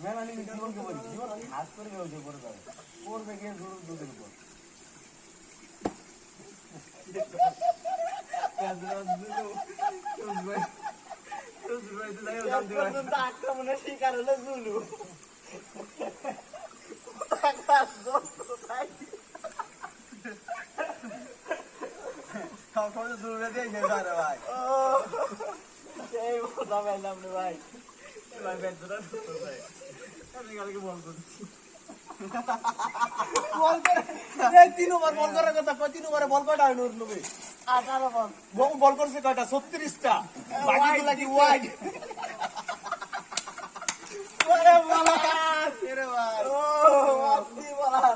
মেলানি জীবনকে বলি জীবন হাত করে গেছে পরে যাবে পড়বে গিয়ে দুধের উপর আক্রমণের শিকার হলো জুলু ভাই এই কথা বললাম রে ভাই ভাই বেদরা ভাই আমি কালকে বল করছি বল করে এই তিন ওভার বল করার কথা কয় তিন ওভারে বল কয়টা হইলো নবে 18 বল বল করছে কয়টা 36টা বাকিগুলা কি ওয়াইড ওরে বাবা রে ভাই ও আসি বাবা